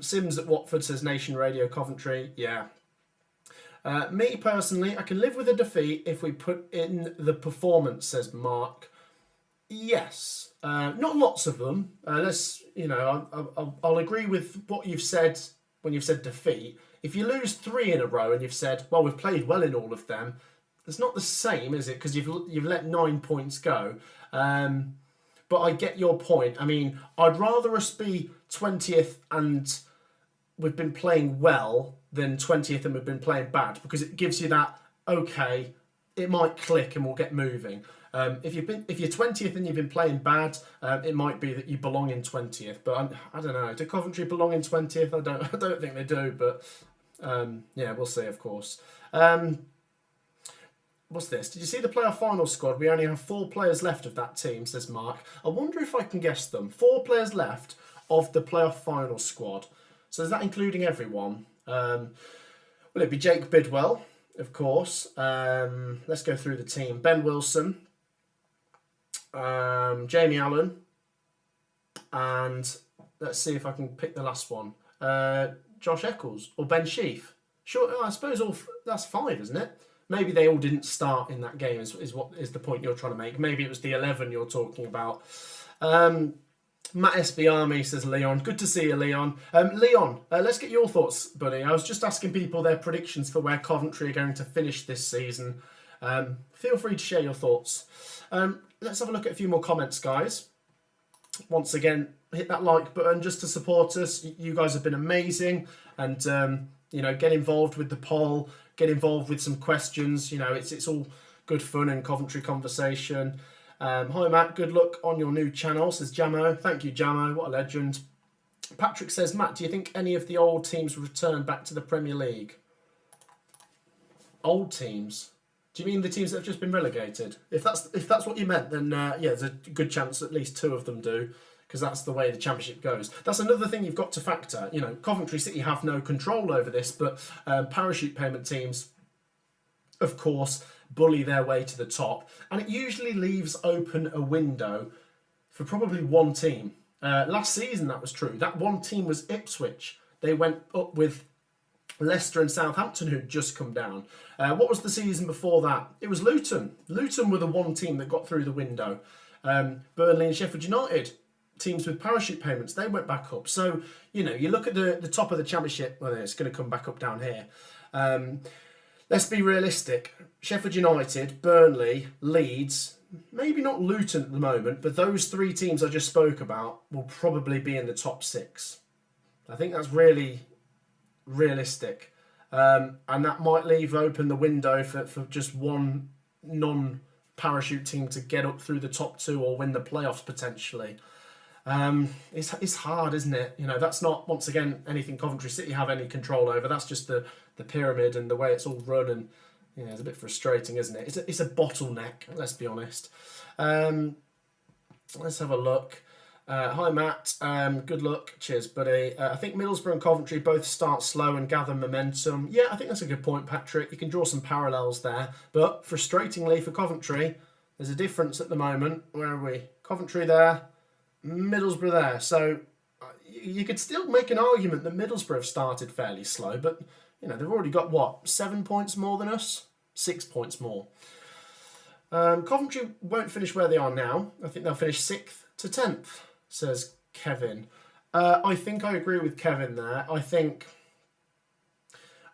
Sims at Watford says Nation Radio Coventry. Yeah. Me personally, I can live with a defeat if we put in the performance, says Mark. Yes. Not lots of them. I'll agree with what you've said when you've said defeat. If you lose 3 in a row and you've said, well, we've played well in all of them, it's not the same, is it? Because you've let 9 points go. But I get your point. I mean, I'd rather us be 20th and we've been playing well than 20th and we've been playing bad, because it gives you that, okay, it might click and we'll get moving. If you're 20th and you've been playing bad, it might be that you belong in 20th. But I don't know. Do Coventry belong in 20th? I don't think they do. But we'll see. Of course. What's this? Did you see the playoff final squad? We only have 4 players left of that team, says Mark. I wonder if I can guess them. 4 players left of the playoff final squad. So is that including everyone? Will it be Jake Bidwell, of course? Let's go through the team. Ben Wilson. Jamie Allen, and let's see if I can pick the last one. Josh Eccles or Ben Sheaf. Sure, I suppose that's 5, isn't it? Maybe they all didn't start in that game. Is what is the point you're trying to make? Maybe it was the 11 you're talking about. Matt SB Army, says Leon. Good to see you, Leon. Leon, let's get your thoughts, buddy. I was just asking people their predictions for where Coventry are going to finish this season. Feel free to share your thoughts. Let's have a look at a few more comments, guys. Once again, hit that like button just to support us. You guys have been amazing. And, get involved with the poll. Get involved with some questions. It's all good fun and Coventry conversation. Hi Matt, good luck on your new channel, says Jamo. Thank you, Jamo, what a legend. Patrick says, Matt, do you think any of the old teams will return back to the Premier League? Old teams? Do you mean the teams that have just been relegated? If that's what you meant, then there's a good chance at least 2 of them do, because that's the way the Championship goes. That's another thing you've got to factor. Coventry City have no control over this, but parachute payment teams, of course, bully their way to the top, and it usually leaves open a window for probably one team. Last season that was true. That one team was Ipswich. They went up with Leicester and Southampton, who'd just come down. What was the season before that? It was Luton. Luton were the one team that got through the window. Burnley and Sheffield United, teams with parachute payments, they went back up. So, you look at the top of the Championship, well, it's going to come back up down here. Let's be realistic. Sheffield United, Burnley, Leeds, maybe not Luton at the moment, but those 3 teams I just spoke about will probably be in the top 6. I think that's really realistic. And that might leave open the window for just one non-parachute team to get up through the top 2 or win the playoffs potentially. It's hard, isn't it? That's not, once again, anything Coventry City have any control over. That's just the pyramid and the way it's all run, and it's a bit frustrating, isn't it? It's a bottleneck, let's be honest. Let's have a look. Hi Matt, good luck. Cheers, buddy. I think Middlesbrough and Coventry both start slow and gather momentum. Yeah, I think that's a good point, Patrick. You can draw some parallels there, but frustratingly for Coventry, there's a difference at the moment. Where are we? Coventry there, Middlesbrough there. So you could still make an argument that Middlesbrough have started fairly slow, but they've already got 7 points more than us, 6 points more. Coventry won't finish where they are now. I think they'll finish 6th to 10th, says Kevin. I think I agree with Kevin there. I think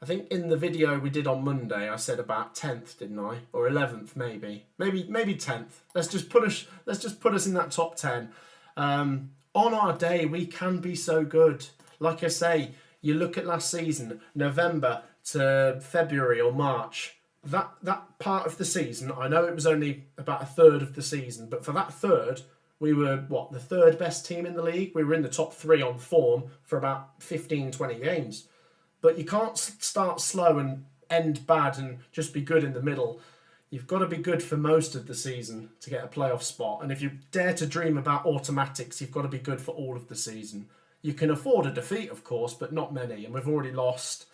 in the video we did on Monday, I said about 10th, didn't I? Or 11th, maybe 10th. Let's just put us in that top 10. On our day, we can be so good. Like I say, you look at last season, November to February or March. That part of the season, I know it was only about a third of the season, but for that third, we were, the 3rd best team in the league? We were in the top 3 on form for about 15, 20 games. But you can't start slow and end bad and just be good in the middle. You've got to be good for most of the season to get a playoff spot. And if you dare to dream about automatics, you've got to be good for all of the season. You can afford a defeat, of course, but not many. And we've already lost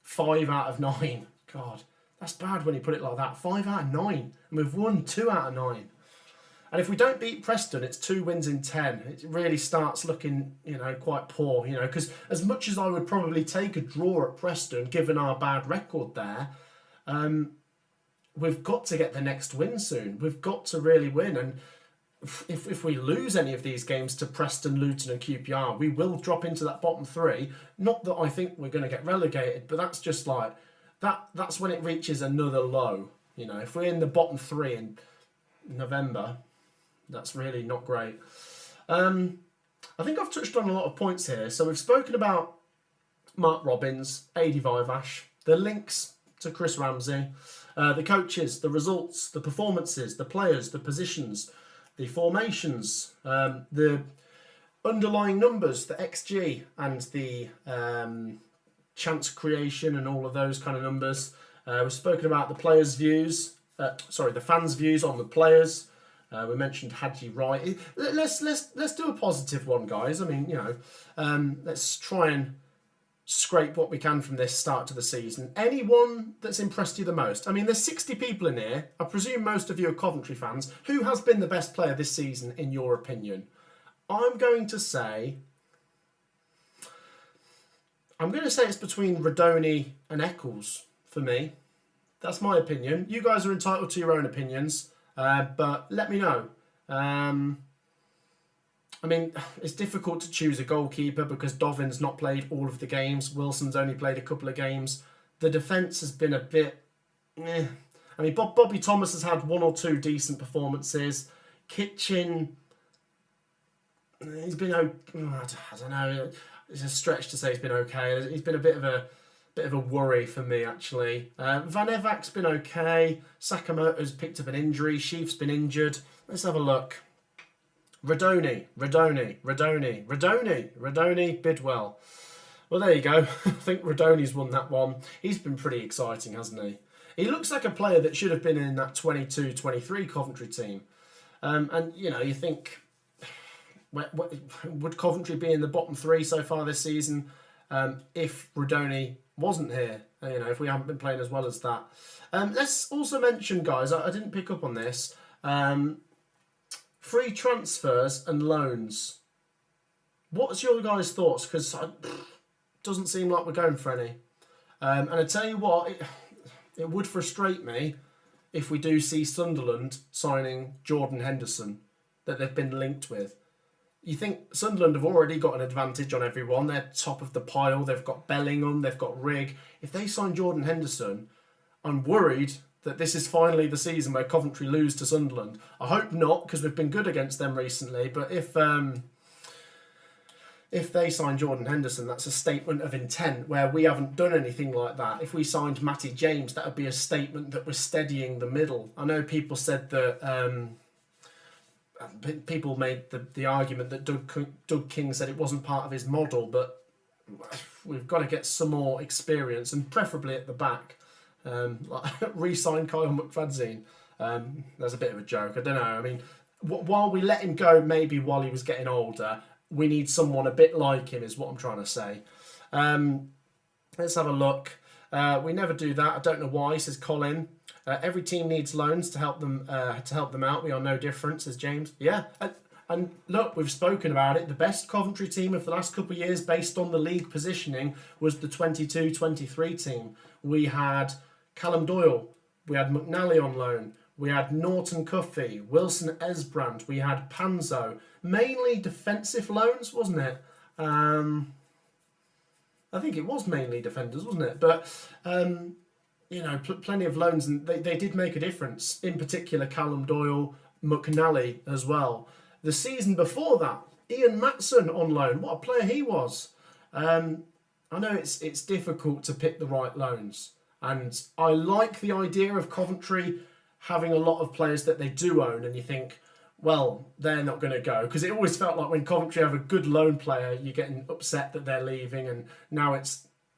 5 out of 9. God, that's bad when you put it like that. 5 out of 9. And we've won 2 out of 9. And if we don't beat Preston, it's 2 wins in 10. It really starts looking, quite poor, because as much as I would probably take a draw at Preston, given our bad record there, we've got to get the next win soon. We've got to really win. And if we lose any of these games to Preston, Luton and QPR, we will drop into that bottom 3. Not that I think we're going to get relegated, but that's just like, that's when it reaches another low. If we're in the bottom 3 in November, that's really not great. I think I've touched on a lot of points here. So we've spoken about Mark Robbins, Adi Vivash, the links to Chris Ramsey, the coaches, the results, the performances, the players, the positions, the formations, the underlying numbers, the XG and the chance creation and all of those kind of numbers. We've spoken about the players' views, the fans' views on the players. We mentioned Hadji Wright. Let's do a positive one, guys. I mean, let's try and scrape what we can from this start to the season. Anyone that's impressed you the most? I mean, there's 60 people in here. I presume most of you are Coventry fans. Who has been the best player this season, in your opinion? I'm going to say it's between Radoni and Eccles for me. That's my opinion. You guys are entitled to your own opinions. But let me know. I mean, it's difficult to choose a goalkeeper because Dovin's not played all of the games. Wilson's only played a couple of games. The defence has been a bit... I mean, Bobby Thomas has had one or two decent performances. Kitchen, he's been... I don't know. It's a stretch to say he's been okay. He's been a bit of a worry for me, actually. Van Evak's been okay. Sakamoto's picked up an injury. Sheaf's been injured. Let's have a look. Radoni, Bidwell. Well, there you go. I think Radoni's won that one. He's been pretty exciting, hasn't he? He looks like a player that should have been in that 22-23 Coventry team. And, you know, you think, would Coventry be in the bottom three so far this season if Radoni wasn't here? You know, if we haven't been playing as well as that. Let's also mention, guys, I didn't pick up on this, free transfers and loans. What's your guys' thoughts? Because it doesn't seem like we're going for any. And I tell you what, it would frustrate me if we do see Sunderland signing Jordan Henderson that they've been linked with. You think Sunderland have already got an advantage on everyone. They're top of the pile. They've got Bellingham. They've got Rigg. If they sign Jordan Henderson, I'm worried that this is finally the season where Coventry lose to Sunderland. I hope not, because we've been good against them recently. But if they sign Jordan Henderson, that's a statement of intent where we haven't done anything like that. If we signed Matty James, that would be a statement that we're steadying the middle. I know people said that... people made the argument that Doug King said it wasn't part of his model, but we've got to get some more experience, and preferably at the back. Re-sign Kyle McFadzean. That's a bit of a joke. I don't know. I mean, while we let him go, maybe while he was getting older, we need someone a bit like him, is what I'm trying to say. Let's have a look. We never do that. I don't know why, says Colin. Every team needs loans to help them out. We are no different, says James. Yeah, and look, we've spoken about it. The best Coventry team of the last couple of years, based on the league positioning, was the 22-23 team. We had Callum Doyle, we had McNally on loan, we had Norton Cuffy, Wilson Esbrand, we had Panzo. Mainly defensive loans, wasn't it? I think it was mainly defenders, wasn't it? But you know, plenty of loans, and they did make a difference. In particular, Callum Doyle, McNally as well. The season before that, Ian Matson on loan. What a player he was. I know it's difficult to pick the right loans, and I like the idea of Coventry having a lot of players that they do own, and you think, well, they're not going to go, because it always felt like when Coventry have a good loan player, you're getting upset that they're leaving, and now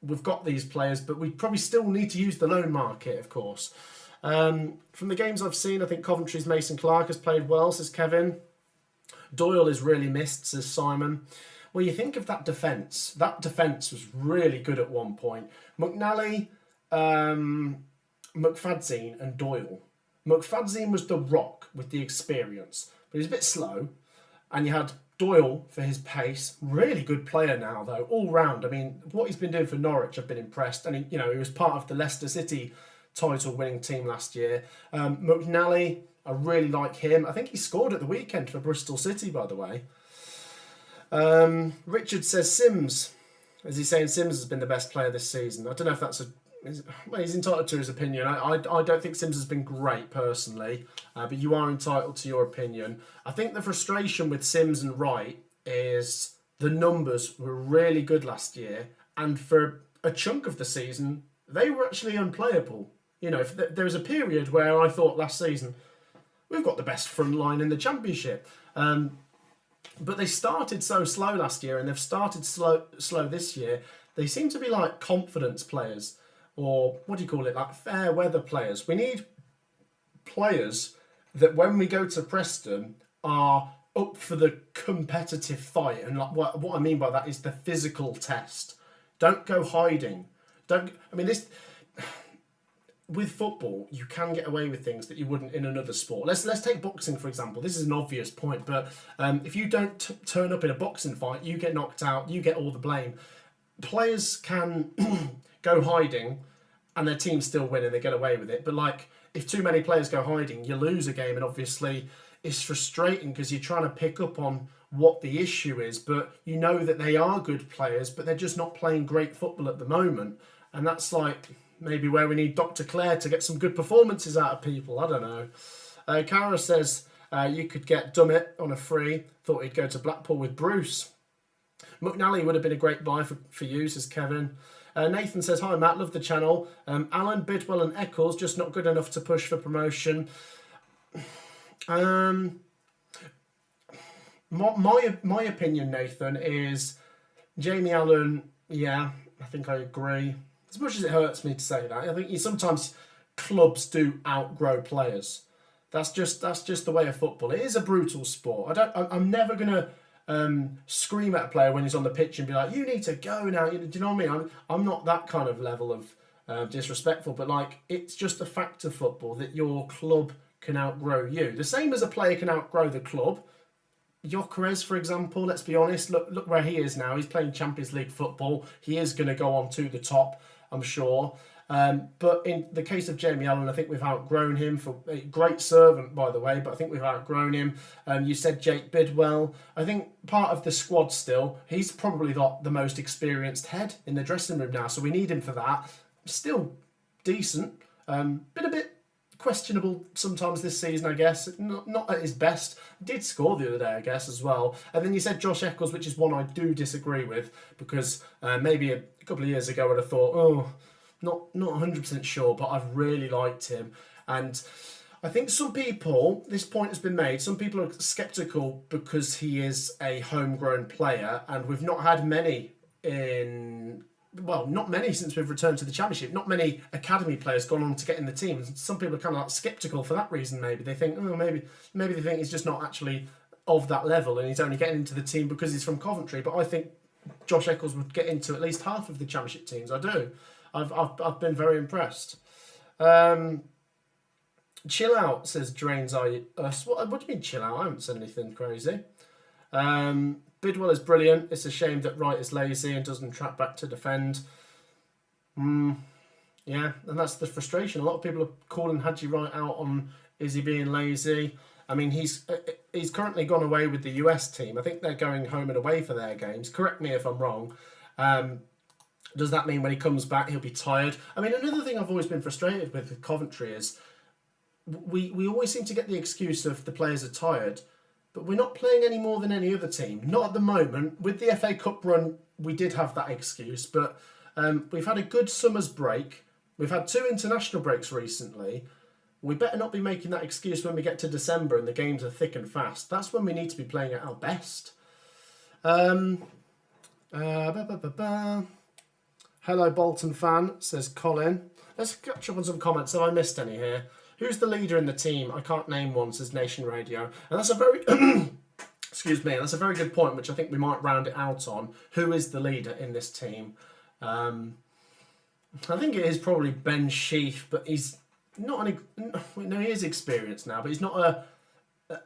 we've got these players, but we probably still need to use the loan market, of course. From the games I've seen, I think Coventry's Mason Clark has played well, says Kevin. Doyle is really missed, says Simon. Well, you think of that defence. That defence was really good at one point. McNally, McFadzean and Doyle. McFadzean was the rock with the experience, but he was a bit slow. And you had Doyle for his pace. Really good player now, though, all round. I mean, what he's been doing for Norwich, I've been impressed. And, he was part of the Leicester City title-winning team last year. McNally, I really like him. I think he scored at the weekend for Bristol City, by the way. Richard says Sims. Is he saying Sims has been the best player this season? I don't know if that's he's entitled to his opinion. I don't think Sims has been great personally, but you are entitled to your opinion. I think the frustration with Sims and Wright is the numbers were really good last year, and for a chunk of the season, they were actually unplayable. You know, there was a period where I thought last season, we've got the best front line in the Championship. But they started so slow last year, and they've started slow this year. They seem to be like confidence players, or what do you call it, like fair weather players. We need players that when we go to Preston are up for the competitive fight. And like what I mean by that is the physical test. Don't go hiding. With football, you can get away with things that you wouldn't in another sport. Let's take boxing, for example. This is an obvious point, but if you don't turn up in a boxing fight, you get knocked out, you get all the blame. Players can go hiding and their team still win and they get away with it. But like, if too many players go hiding, you lose a game, and obviously it's frustrating because you're trying to pick up on what the issue is, but you know that they are good players, but they're just not playing great football at the moment. And that's like maybe where we need Dr. Clare to get some good performances out of people. I don't know. Cara says you could get Dummett on a free. Thought he'd go to Blackpool with Bruce. McNally would have been a great buy for you, says Kevin. Nathan says, hi Matt, love the channel. Alan, Bidwell and Eccles just not good enough to push for promotion. My opinion, Nathan, is Jamie Allen, yeah, I think I agree. As much as it hurts me to say that, I think sometimes clubs do outgrow players. That's just the way of football. It is a brutal sport. I'm never gonna scream at a player when he's on the pitch and be like, "You need to go now." Do you know what I mean? I'm not that kind of level of disrespectful, but like it's just a fact of football that your club can outgrow you. The same as a player can outgrow the club. Gyökeres, for example, let's be honest. Look where he is now. He's playing Champions League football. He is going to go on to the top, I'm sure. But in the case of Jamie Allen, I think we've outgrown him. For a great servant, by the way, but I think we've outgrown him. You said Jake Bidwell. I think part of the squad still. He's probably got the most experienced head in the dressing room now, so we need him for that. Still decent. Been a bit questionable sometimes this season, I guess. Not at his best. Did score the other day, I guess, as well. And then you said Josh Eccles, which is one I do disagree with, because maybe a couple of years ago I'd have thought, oh, not 100% sure, but I've really liked him. And I think some people, this point has been made, some people are sceptical because he is a homegrown player, and we've not had many not many since we've returned to the Championship. Not many academy players gone on to get in the team. Some people are kind of like sceptical for that reason. Maybe they think, maybe they think he's just not actually of that level, and he's only getting into the team because he's from Coventry. But I think Josh Eccles would get into at least half of the Championship teams. I do. I've been very impressed. Chill out, says Drains Us. What do you mean chill out? I haven't said anything crazy. Bidwell is brilliant. It's a shame that Wright is lazy and doesn't track back to defend. Yeah, and that's the frustration. A lot of people are calling Haji Wright out on is he being lazy. I mean, he's currently gone away with the US team. I think they're going home and away for their games. Correct me if I'm wrong. Does that mean when he comes back he'll be tired? I mean, another thing I've always been frustrated with Coventry is we always seem to get the excuse of the players are tired, but we're not playing any more than any other team. Not at the moment. With the FA Cup run, we did have that excuse, but we've had a good summer's break. We've had 2 international breaks recently. We better not be making that excuse when we get to December and the games are thick and fast. That's when we need to be playing at our best. Hello, Bolton fan, says Colin. Let's catch up on some comments. Have I missed any here? Who's the leader in the team? I can't name one, says Nation Radio. And that's a very... excuse me. That's a very good point, which I think we might round it out on. Who is the leader in this team? I think it is probably Ben Sheaf, but he's not he is experienced now, but he's not a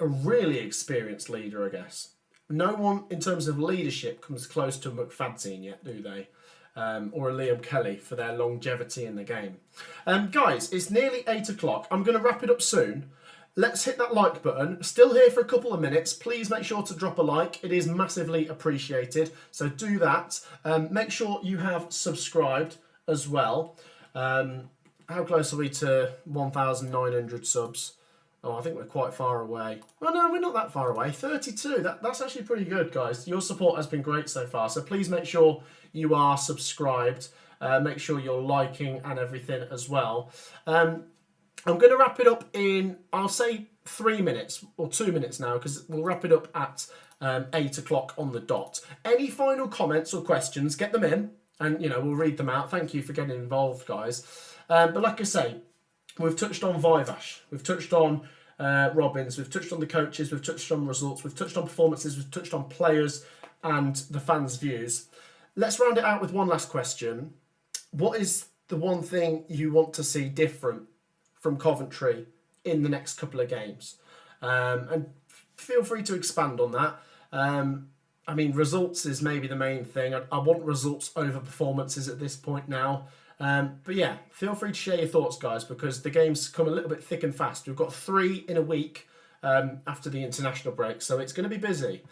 really experienced leader, I guess. No one, in terms of leadership, comes close to McFadzean yet, do they? Or a Liam Kelly for their longevity in the game. Guys, it's nearly 8 o'clock. I'm going to wrap it up soon. Let's hit that like button. Still here for a couple of minutes. Please make sure to drop a like. It is massively appreciated. So do that. Make sure you have subscribed as well. How close are we to 1,900 subs? Oh, I think we're quite far away. Oh, no, we're not that far away. 32. That's actually pretty good, guys. Your support has been great so far. So please make sure you are subscribed. Make sure you're liking and everything as well. I'm going to wrap it up in, I'll say 3 minutes or 2 minutes now, because we'll wrap it up at 8 o'clock on the dot. Any final comments or questions, get them in and, we'll read them out. Thank you for getting involved, guys. But like I say, we've touched on Vivash. We've touched on Robbins. We've touched on the coaches. We've touched on results. We've touched on performances. We've touched on players and the fans' views. Let's round it out with one last question. What is the one thing you want to see different from Coventry in the next couple of games? And feel free to expand on that. I mean, results is maybe the main thing. I want results over performances at this point now. But yeah, feel free to share your thoughts, guys, because the games come a little bit thick and fast. We've got 3 in a week after the international break, so it's going to be busy.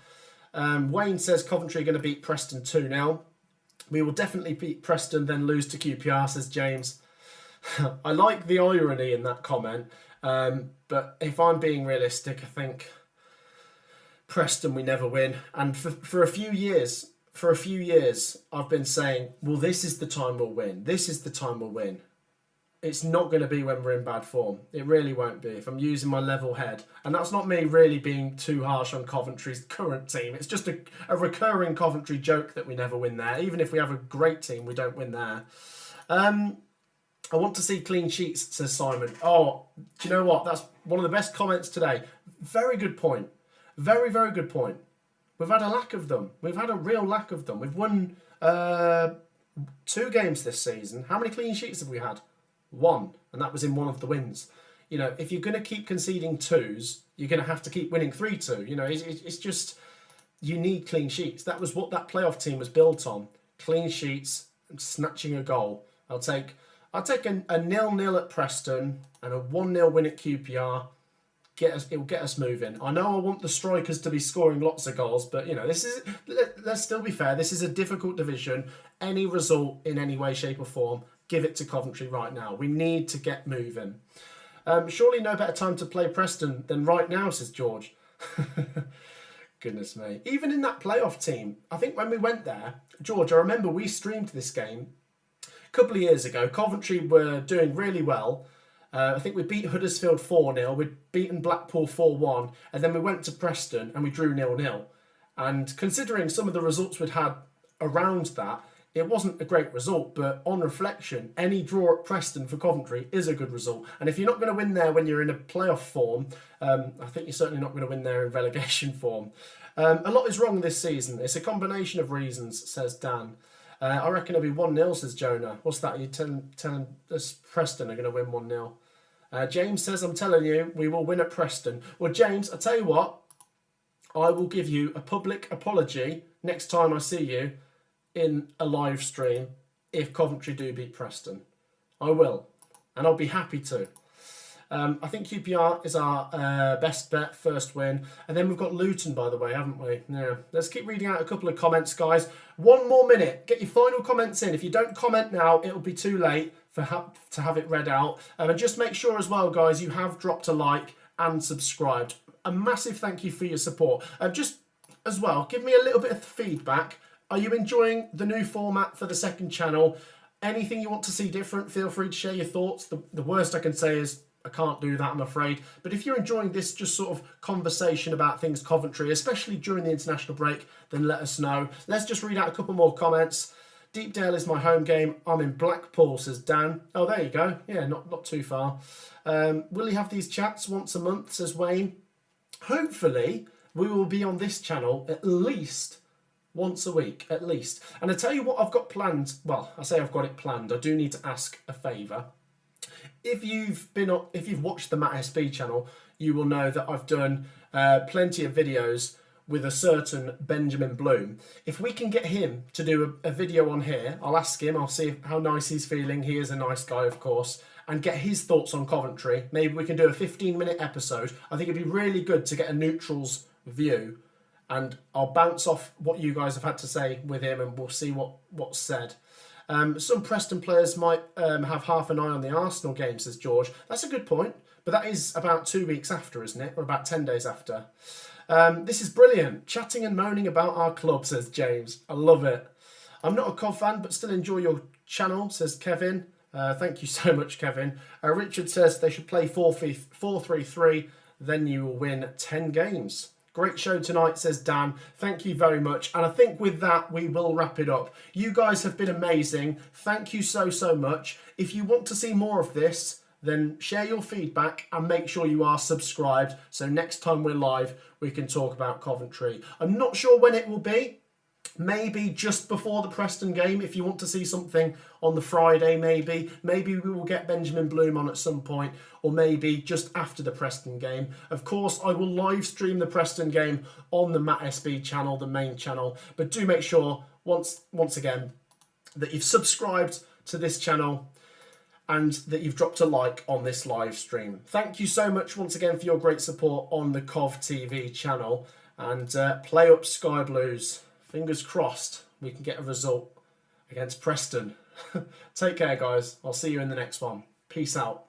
Wayne says Coventry are going to beat Preston 2-0. We will definitely beat Preston, then lose to QPR, says James. I like the irony in that comment, but if I'm being realistic, I think Preston we never win. And for a few years, I've been saying, well, this is the time we'll win. This is the time we'll win. It's not going to be when we're in bad form. It really won't be, if I'm using my level head. And that's not me really being too harsh on Coventry's current team. It's just a recurring Coventry joke that we never win there. Even if we have a great team, we don't win there. I want to see clean sheets, says Simon. Oh, do you know what? That's one of the best comments today. Very good point. Very, very good point. We've had a lack of them. We've had a real lack of them. We've won 2 games this season. How many clean sheets have we had? 1, and that was in one of the wins. You know, if you're going to keep conceding 2s, you're going to have to keep winning 3-2. You know, it's just, you need clean sheets. That was what that playoff team was built on. Clean sheets and snatching a goal. I'll take a 0-0 at Preston and a 1-0 win at QPR. It'll get us moving. I know I want the strikers to be scoring lots of goals, but you know, let's still be fair. This is a difficult division. Any result in any way, shape or form, give it to Coventry right now. We need to get moving. Surely no better time to play Preston than right now, says George. Goodness me. Even in that playoff team, I think when we went there, George, I remember we streamed this game a couple of years ago. Coventry were doing really well. I think we beat Huddersfield 4-0. We'd beaten Blackpool 4-1. And then we went to Preston and we drew 0-0. And considering some of the results we'd had around that, it wasn't a great result, but on reflection, any draw at Preston for Coventry is a good result. And if you're not going to win there when you're in a playoff form, I think you're certainly not going to win there in relegation form. A lot is wrong this season. It's a combination of reasons, says Dan. I reckon it'll be 1-0, says Jonah. What's that? You're telling us Preston are going to win 1-0. James says, I'm telling you, we will win at Preston. Well, James, I tell you what, I will give you a public apology next time I see you in a live stream if Coventry do beat Preston. I will, and I'll be happy to. I think QPR is our best bet, first win. And then we've got Luton, by the way, haven't we? Yeah. Let's keep reading out a couple of comments, guys. 1 more minute. Get your final comments in. If you don't comment now, it'll be too late to have it read out. And just make sure as well, guys, you have dropped a like and subscribed. A massive thank you for your support. Just as well, give me a little bit of feedback. Are you enjoying the new format for the second channel? Anything you want to see different, feel free to share your thoughts. The worst I can say is I can't do that, I'm afraid. But if you're enjoying this just sort of conversation about things Coventry, especially during the international break, then let us know. Let's just read out a couple more comments. Deepdale is my home game. I'm in Blackpool, says Dan. Oh, there you go. Yeah, not too far. Will you have these chats once a month, says Wayne. Hopefully, we will be on this channel at least once a week, at least. And I tell you what I've got planned. Well, I say I've got it planned. I do need to ask a favour. If you've watched the Matt SB channel, you will know that I've done plenty of videos with a certain Benjamin Bloom. If we can get him to do a video on here, I'll ask him, I'll see how nice he's feeling. He is a nice guy, of course, and get his thoughts on Coventry. Maybe we can do a 15-minute episode. I think it'd be really good to get a neutral's view, and I'll bounce off what you guys have had to say with him, and we'll see what's said. Some Preston players might have half an eye on the Arsenal game, says George. That's a good point, but that is about 2 weeks after, isn't it? Or about 10 days after. This is brilliant. Chatting and moaning about our club, says James. I love it. I'm not a Cov fan, but still enjoy your channel, says Kevin. Thank you so much, Kevin. Richard says they should play 4-3-3, then you will win 10 games. Great show tonight, says Dan. Thank you very much. And I think with that, we will wrap it up. You guys have been amazing. Thank you so much. If you want to see more of this, then share your feedback and make sure you are subscribed. So next time we're live, we can talk about Coventry. I'm not sure when it will be. Maybe just before the Preston game, if you want to see something on the Friday, maybe we will get Benjamin Bloom on at some point, or maybe just after the Preston game. Of course, I will live stream the Preston game on the Matt SB channel, the main channel, but do make sure, once again, that you've subscribed to this channel and that you've dropped a like on this live stream. Thank you so much once again for your great support on the Cov TV channel. And play up Sky Blues. Fingers crossed we can get a result against Preston. Take care, guys. I'll see you in the next one. Peace out.